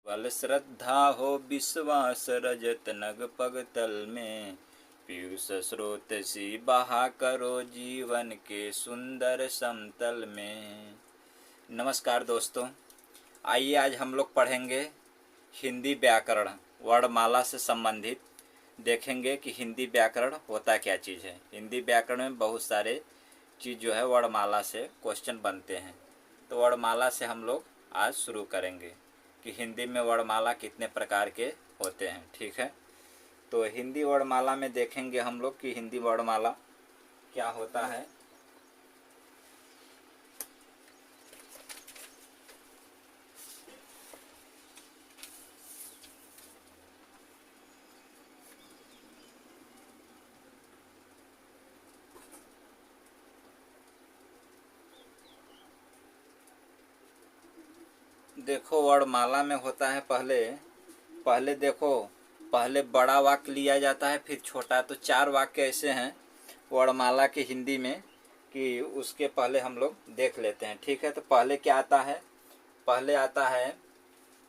बल श्रद्धा हो विश्वास रजत नग पग तल में, पीयूष स्रोत सी बहा करो जीवन के सुंदर समतल में। नमस्कार दोस्तों, आइए आज हम लोग पढ़ेंगे हिंदी व्याकरण वर्णमाला से संबंधित। देखेंगे कि हिंदी व्याकरण होता क्या चीज़ है। हिंदी व्याकरण में बहुत सारे चीज़ जो है वर्णमाला से क्वेश्चन बनते हैं। तो वर्णमाला से हम लोग आज शुरू करेंगे कि हिंदी में वर्णमाला कितने प्रकार के होते हैं। ठीक है, तो हिंदी वर्णमाला में देखेंगे हम लोग कि हिंदी वर्णमाला क्या होता है। देखो, वर्णमाला में होता है पहले देखो, पहले बड़ा वाक्य लिया जाता है, फिर छोटा। तो 4 वाक्य ऐसे हैं वर्णमाला के हिंदी में कि उसके पहले हम लोग देख लेते हैं। ठीक है, तो पहले क्या आता है? पहले आता है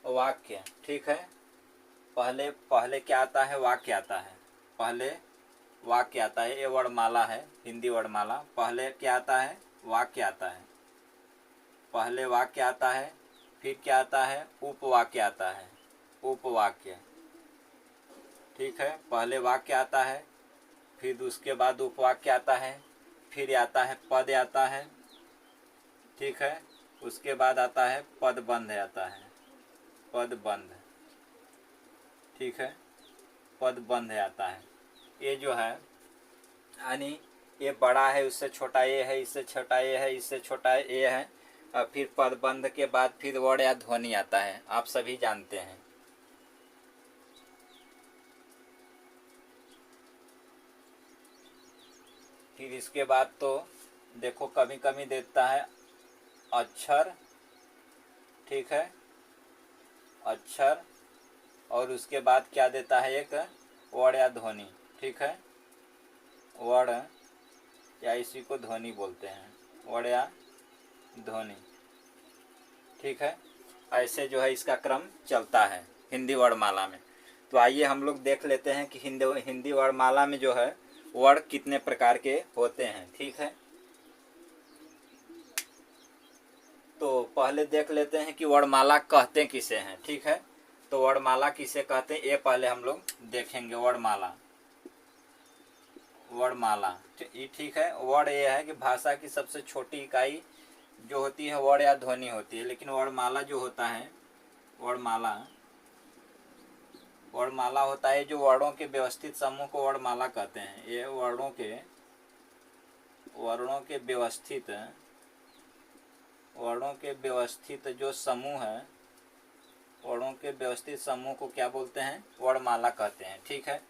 वाक्य। ठीक है, पहले क्या आता है? वाक्य आता है। पहले वाक्य आता है। ये वर्णमाला है, हिंदी वर्णमाला। पहले क्या आता है? वाक्य आता है। पहले वाक्य आता है, फिर क्या आता है? उपवाक्य आता है। उपवाक्य। ठीक है, पहले वाक्य आता है, फिर उसके बाद उपवाक्य आता है, फिर आता है पद आता है। ठीक है, उसके बाद आता है पदबंध आता है। पदबंध। ठीक है, पदबंध आता है। ये जो है यानी ये बड़ा है, उससे छोटा ये है, इससे छोटा ये है, इससे छोटा ये है। और फिर पदबंध के बाद फिर वर्ण या ध्वनि आता है, आप सभी जानते हैं। फिर इसके बाद तो देखो कभी कभी देता है अक्षर। ठीक है, अक्षर। और उसके बाद क्या देता है? एक वर्ण या ध्वनि। ठीक है, वर्ण या इसी को ध्वनि बोलते हैं, वर्ण या ध्वनि। ठीक है, ऐसे जो है इसका क्रम चलता है हिंदी वर्णमाला में। तो आइए हम लोग देख लेते हैं कि हिंदी वर्णमाला में जो है वर्ण कितने प्रकार के होते हैं। ठीक है, तो पहले देख लेते हैं कि वर्णमाला कहते किसे हैं। ठीक है, तो वर्णमाला किसे कहते हैं ये पहले हम लोग देखेंगे। वर्णमाला ठीक है। वर्ण ये है कि भाषा की सबसे छोटी इकाई जो होती है वर्ण या ध्वनि होती है। लेकिन वर्णमाला जो होता है, वर्णमाला होता है जो वर्णों के व्यवस्थित समूह को वर्णमाला कहते हैं। ये वर्णों के व्यवस्थित जो समूह है, वर्णों के व्यवस्थित समूह को क्या बोलते हैं? वर्णमाला कहते हैं। ठीक है,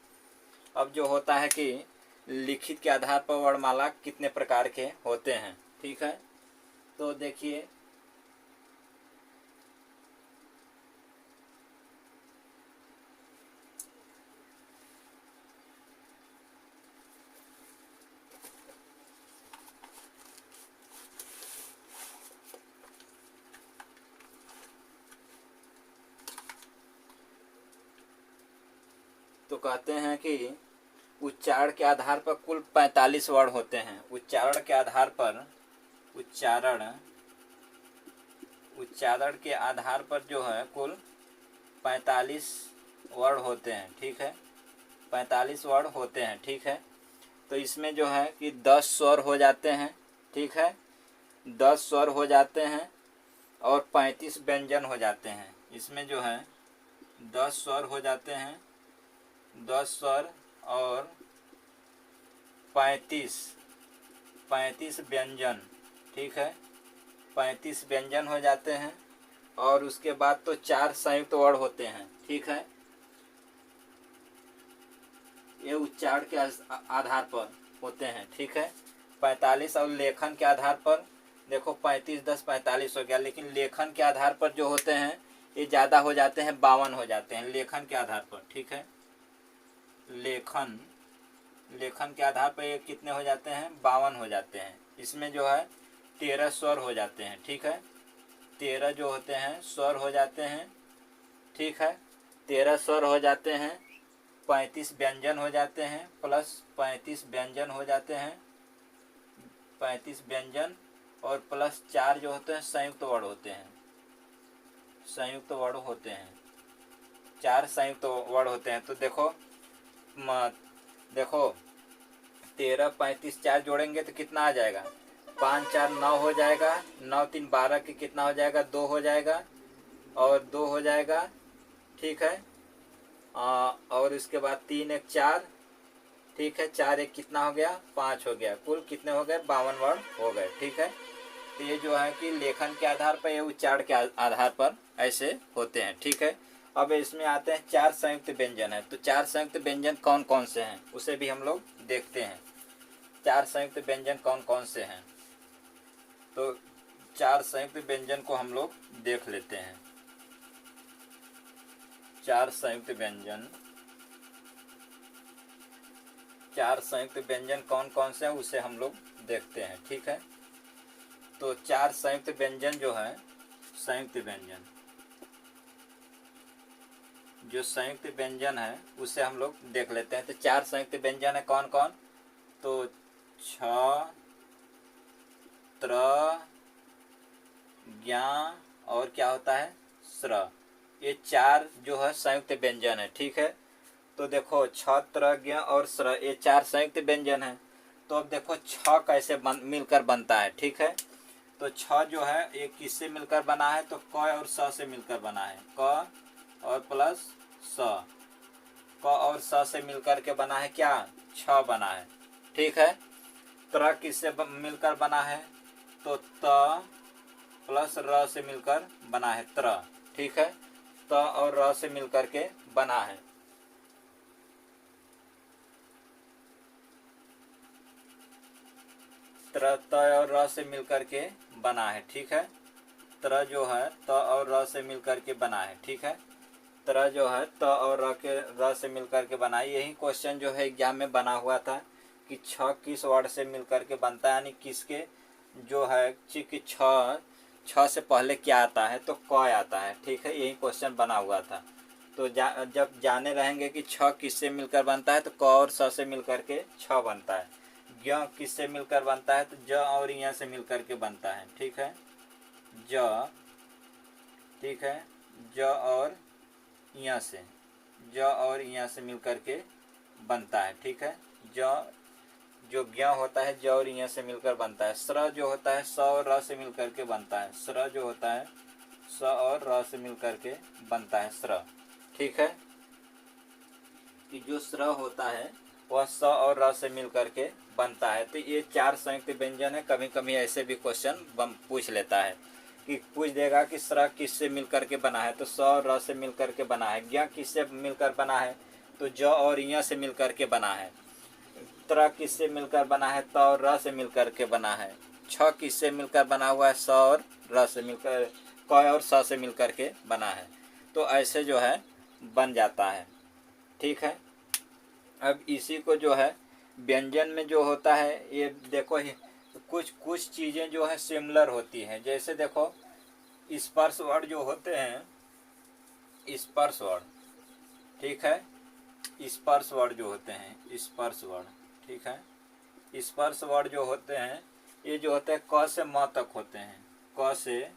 अब जो होता है कि लिखित के आधार पर वर्णमाला कितने प्रकार के होते हैं। ठीक है, तो देखिए, तो कहते हैं कि उच्चारण के आधार पर कुल 45 वर्ण होते हैं। उच्चारण के आधार पर जो है कुल 45 वर्ण होते हैं। ठीक है, 45 वर्ण होते हैं। ठीक है, तो इसमें जो है कि 10 स्वर हो जाते हैं। ठीक है, 10 स्वर हो जाते हैं और 35 व्यंजन हो जाते हैं। इसमें जो है 10 स्वर हो जाते हैं, 10 स्वर और 35 व्यंजन। ठीक है, 35 व्यंजन हो जाते हैं। और उसके बाद तो 4 संयुक्त वर्ण होते हैं। ठीक है, ये उच्चारण के आधार पर होते हैं। ठीक है, 45। और लेखन के आधार पर देखो 35 10 45 हो गया। लेकिन लेखन के आधार पर जो होते हैं ये ज़्यादा हो जाते हैं, 52 हो जाते हैं लेखन के आधार पर। ठीक है, लेखन के आधार पर ये कितने हो जाते हैं? 52 हो जाते हैं। इसमें जो है 13 स्वर हो जाते हैं। ठीक है, 13 जो होते हैं स्वर हो जाते हैं। ठीक है। 13 स्वर हो जाते हैं, 35 व्यंजन हो जाते हैं, प्लस 35 व्यंजन हो जाते हैं, 35 व्यंजन और प्लस 4 जो होते हैं संयुक्त वर्ण होते हैं, संयुक्त वर्ण होते हैं, 4 संयुक्त वर्ण होते हैं। तो देखो देखो 13 35 4 जोड़ेंगे तो कितना आ जाएगा, 5 4 9 हो जाएगा, 9 3 12 के कितना हो जाएगा, 2 हो जाएगा और 2 हो जाएगा, ठीक है। और इसके बाद 3 1 4, ठीक है, 4 1 कितना हो गया, 5 हो गया, कुल कितने हो गए, 52 वर्ण हो गए, ठीक है। तो ये जो है कि लेखन के आधार पर, ये उच्चारण के आधार पर ऐसे होते हैं, ठीक है। अब इसमें आते हैं 4 संयुक्त व्यंजन है, तो 4 संयुक्त व्यंजन कौन कौन से हैं उसे भी हम लोग देखते हैं। 4 संयुक्त व्यंजन कौन कौन से हैं, तो 4 संयुक्त व्यंजन को हम लोग देख लेते हैं। 4 संयुक्त व्यंजन, 4 संयुक्त व्यंजन कौन कौन से हैं उसे हम लोग देखते हैं, ठीक है। तो 4 संयुक्त व्यंजन जो है, संयुक्त व्यंजन, जो संयुक्त व्यंजन है उसे हम लोग देख लेते हैं। तो 4 संयुक्त व्यंजन है कौन कौन, तो छ, त्र, ज्ञ और क्या होता है, स्र, ये 4 जो है संयुक्त व्यंजन है, ठीक है। तो देखो छ, त्र, ज्ञ और स्र, ये 4 संयुक्त व्यंजन है। तो अब देखो छ कैसे मिलकर बनता है, ठीक है। तो छ जो है ये किससे मिलकर बना है, तो क और स से मिलकर बना है, क और प्लस स, क और स से मिलकर के बना है क्या, छ बना है, ठीक है। त्र किससे मिलकर बना है, तो त प्लस र से मिलकर बना है त्र, ठीक है। त और र से मिलकर के बना है। त्र त और र से मिलकर के बना है, ठीक है। त्र जो है त और र से मिलकर के बना है, ठीक है। त्र जो है त और र से मिलकर के बना है। यही क्वेश्चन जो है एग्जाम में बना हुआ था कि छ किस वर्ड से मिलकर के बनता है, यानी किसके जो है कि छ से पहले क्या आता है, तो क आता है, ठीक है। यही क्वेश्चन बना हुआ था। तो जब जाने रहेंगे कि छ किससे मिलकर बनता है, तो क और स से मिलकर के छ बनता है। ज्ञ किससे मिलकर बनता है, तो ज और य से मिलकर के बनता है, ठीक है। ज, ठीक है, ज और य से, ज और य से मिलकर के बनता है, ठीक है। ज जो ज्ञ होता है ज और य से मिलकर बनता है। स्र जो होता है स और र से मिलकर के बनता है। स्र जो होता है स और र से मिलकर के बनता है, स्र, ठीक है। कि जो स्र होता है वह स और र से मिलकर के बनता है। तो ये 4 संयुक्त व्यंजन है। कभी कभी ऐसे भी क्वेश्चन पूछ लेता है कि पूछ देगा कि स्र किससे मिलकर के बना है, तो स और र से मिलकर के बना है। ज्ञ किससे मिलकर बना है, तो ज और य से मिलकर के बना है। त्र किससे मिलकर बना है, त और र से मिलकर के बना है। छ किससे मिलकर बना हुआ है, स और र से मिलकर, क और स से मिलकर के बना है। तो ऐसे जो है बन जाता है, ठीक है। अब इसी को जो है व्यंजन में जो होता है, ये देखो कुछ कुछ चीज़ें जो है सिमिलर होती हैं। जैसे देखो स्पर्श वर्ड जो होते हैं, स्पर्श वर्ड, ठीक है, स्पर्श वर्ड जो होते हैं, स्पर्श वर्ड, ठीक है। स्पर्श वर्ड जो होते हैं ये जो होते हैं क से म तक होते हैं, क से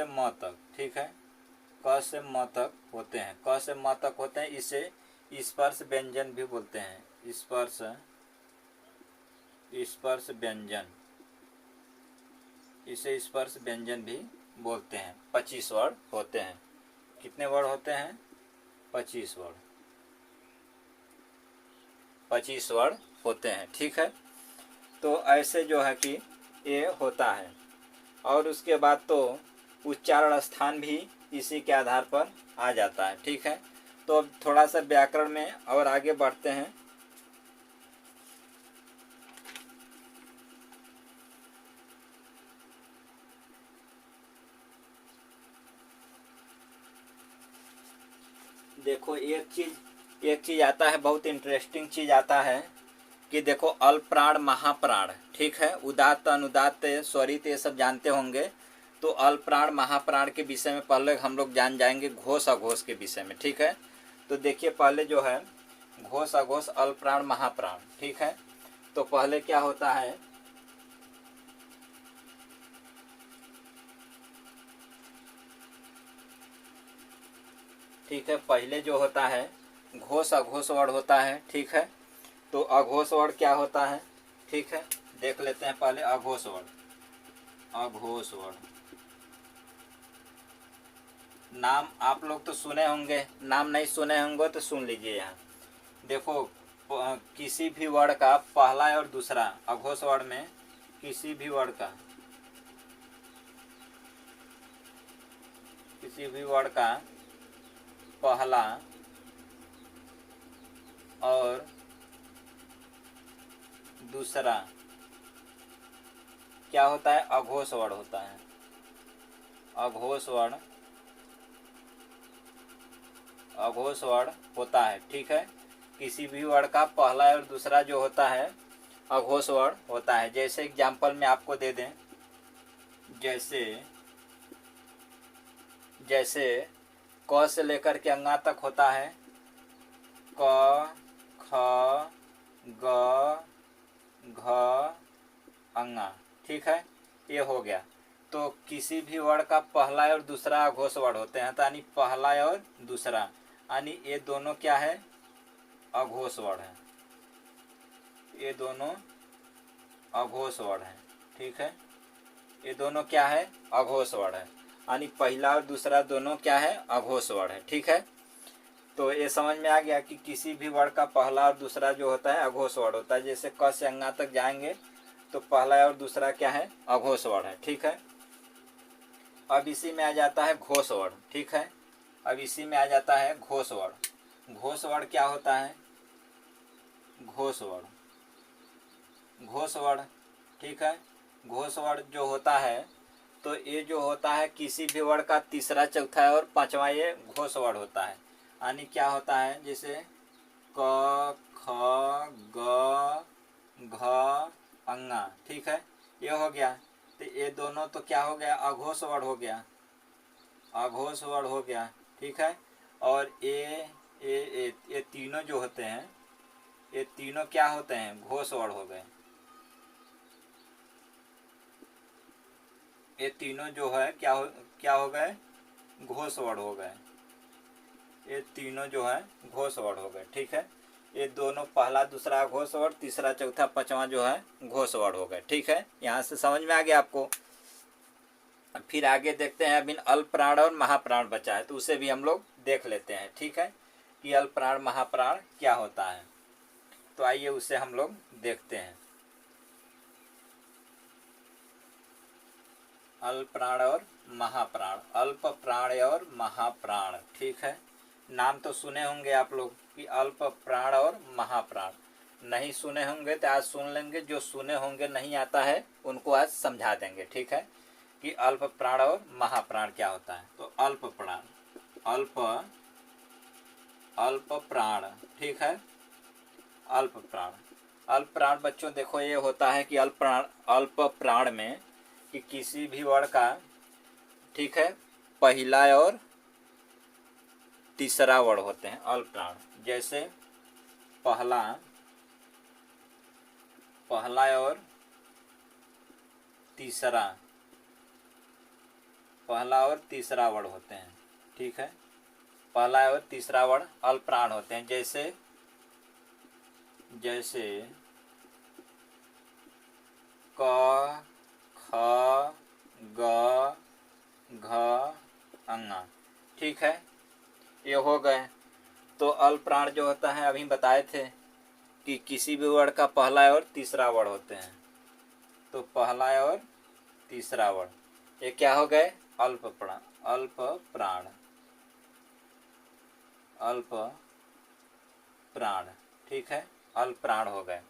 म तक, ठीक है, क से म तक होते हैं, क से म तक होते हैं। इसे स्पर्श व्यंजन भी बोलते हैं, स्पर्श व्यंजन, इसे स्पर्श व्यंजन भी बोलते हैं। 25 वर्ड होते हैं। कितने वर्ड होते हैं, 25 वर्ड, 25 वर्ड होते हैं, ठीक है। तो ऐसे जो है कि ये होता है। और उसके बाद तो उच्चारण स्थान भी इसी के आधार पर आ जाता है, ठीक है। तो अब थोड़ा सा व्याकरण में और आगे बढ़ते हैं। देखो एक चीज आता है, बहुत इंटरेस्टिंग चीज आता है कि देखो अल्प प्राण महाप्राण, ठीक है, उदात्त अनुदात्त स्वरित ये सब जानते होंगे। तो अल्पप्राण महाप्राण के विषय में पहले हम लोग जान जाएंगे घोष अघोष के विषय में, ठीक है। तो देखिए पहले जो है घोष अघोष अल्पप्राण महाप्राण, ठीक है। तो पहले क्या होता है, ठीक है, पहले जो होता है घोष अघोष वर्ण होता है, ठीक है। तो अघोष वर्ण क्या होता है, ठीक है, देख लेते हैं पहले अघोष वर्ण। अघोष वर्ण नाम आप लोग तो सुने होंगे, नाम नहीं सुने होंगे तो सुन लीजिए। यहाँ देखो किसी भी वर्ण का पहला और दूसरा, अघोष वर्ण में किसी भी वर्ण का, किसी भी वर्ण का पहला और दूसरा क्या होता है, अघोष वर्ण होता है। अघोष वर्ण, अघोष वर्ण होता है, ठीक है। किसी भी वर्ण का पहला और दूसरा जो होता है अघोष वर्ण होता है। जैसे एग्जाम्पल में आपको दे दें, जैसे क से लेकर के अंगा तक होता है क, ख, ग, घ, अंगा, ठीक है, ये हो गया। तो किसी भी वर्ण का पहला और दूसरा अघोष वर्ण होते हैं, तो यानी पहला और दूसरा, यानी ये दोनों क्या है, अघोष वर्ण है। ये दोनों अघोष वर्ण है, ठीक है। ये दोनों क्या है, अघोष वर्ण है, यानी पहला और दूसरा दोनों क्या है, अघोष वर्ण है, ठीक है। तो ये समझ में आ गया कि किसी भी वर्ण का पहला और दूसरा जो होता है अघोष वर्ण होता है। जैसे क से अंगा तक जाएंगे तो पहला और दूसरा क्या है, अघोष वर्ण है, ठीक है। अब इसी में आ जाता है घोष वर्ण, ठीक है। अब इसी में आ जाता है घोष वर्ण। घोष वर्ण क्या होता है, घोष वर्ण, घोष वर्ण, ठीक है। घोष वर्ण जो होता है, तो ये जो होता है किसी भी वर्ण का तीसरा चौथा और पांचवा ये घोष वर्ण होता है। यानी क्या होता है, जैसे क, ख, ग, घ, अंगा, ठीक है, ये हो गया। तो ये दोनों तो क्या हो गया, अघोष वर्ण हो गया, अघोष वर्ण हो गया, ठीक है। और ये तीनों जो होते हैं, ये तीनों क्या होते हैं, घोष वर्ण हो गए। ये तीनों जो है क्या हो गए, घोष वर्ण हो गए। ये तीनों जो है घोष वर्ण हो गए, ठीक है। ये दोनों पहला दूसरा घोष वर्ण, तीसरा चौथा पांचवा जो है घोष वर्ण हो गए, ठीक है। यहाँ से समझ में आ गया आपको। फिर आगे देखते हैं, अभी अल्पप्राण और महाप्राण बचा है, तो उसे भी हम लोग देख लेते हैं, ठीक है, कि अल्पप्राण महाप्राण क्या होता है। तो आइए उसे हम लोग देखते हैं। अल्पप्राण और महाप्राण, अल्प प्राण और महाप्राण, ठीक है। नाम तो सुने होंगे आप लोग कि अल्प प्राण और महाप्राण, नहीं सुने होंगे तो आज सुन लेंगे। जो सुने होंगे नहीं आता है उनको आज समझा देंगे, ठीक है, कि अल्प प्राण और महाप्राण क्या होता है। तो अल्प प्राण, अल्प प्राण, ठीक है, अल्प प्राण। अल्प प्राण बच्चों देखो ये होता है कि अल्प प्राण में कि किसी भी वर्ण का, ठीक है, पहला और तीसरा वर्ण होते हैं अल्प प्राण। जैसे पहला और तीसरा, पहला और तीसरा वर्ण होते हैं, ठीक है, पहला और तीसरा वर्ण अल्प प्राण होते हैं। जैसे क, ख, ग, घ, अंगा, ठीक है, ये हो गए। तो अल्प प्राण जो होता है अभी बताए थे कि किसी भी वर्ण का पहला और तीसरा वर्ण होते हैं। तो पहला और तीसरा वर्ण ये क्या हो गए, अल्प प्राण, अल्प प्राण, अल्प प्राण, ठीक है, अल्प प्राण हो गए।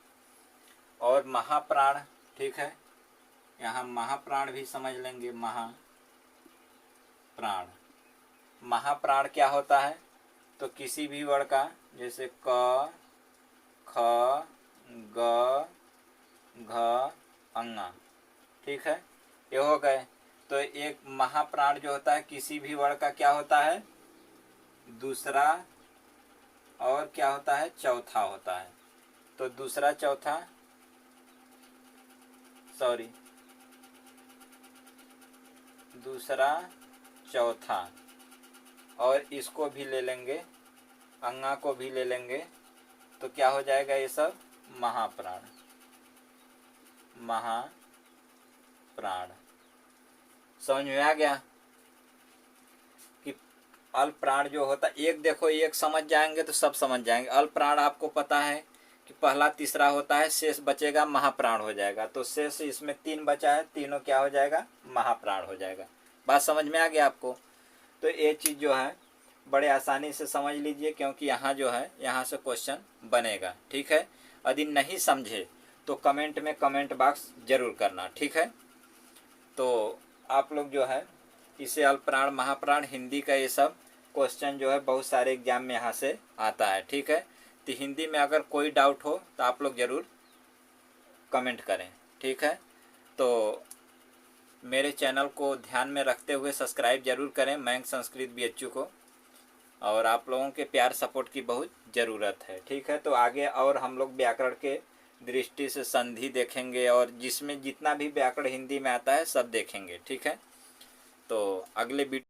और महाप्राण, ठीक है, यहाँ महाप्राण भी समझ लेंगे। महाप्राण, महाप्राण क्या होता है, तो किसी भी वर्ण का, जैसे क, ख, ग, घ, अंगा, ठीक है, ये हो गए। तो तो एक महाप्राण जो होता है किसी भी वर्ण का क्या होता है, दूसरा और क्या होता है, चौथा होता है। तो दूसरा चौथा, सॉरी, दूसरा चौथा, और इसको भी ले लेंगे, अंगा को भी ले लेंगे, तो क्या हो जाएगा ये सब, महाप्राण। महाप्राण समझ में आ गया कि अल्प प्राण जो होता है, एक देखो एक समझ जाएंगे तो सब समझ जाएंगे। अल्प प्राण आपको पता है कि पहला तीसरा होता है, शेष बचेगा महाप्राण हो जाएगा। तो शेष इसमें 3 बचा है, तीनों क्या हो जाएगा, महाप्राण हो जाएगा। बात समझ में आ गया आपको। तो ये चीज़ जो है बड़े आसानी से समझ लीजिए, क्योंकि यहाँ जो है यहाँ से क्वेश्चन बनेगा। ठीक है, यदि नहीं समझे तो कमेंट में कमेंट बॉक्स जरूर करना। ठीक है, तो आप लोग जो है इसे अल्प प्राण महाप्राण हिंदी का ये सब क्वेश्चन जो है बहुत सारे एग्जाम में यहाँ से आता है। ठीक है, तो हिंदी में अगर कोई डाउट हो तो आप लोग ज़रूर कमेंट करें। ठीक है, तो मेरे चैनल को ध्यान में रखते हुए सब्सक्राइब जरूर करें मयंक संस्कृत BHU को, और आप लोगों के प्यार सपोर्ट की बहुत ज़रूरत है। ठीक है, तो आगे और हम लोग व्याकरण के दृष्टि से संधि देखेंगे, और जिसमें जितना भी व्याकरण हिंदी में आता है सब देखेंगे। ठीक है, तो अगले वीडियो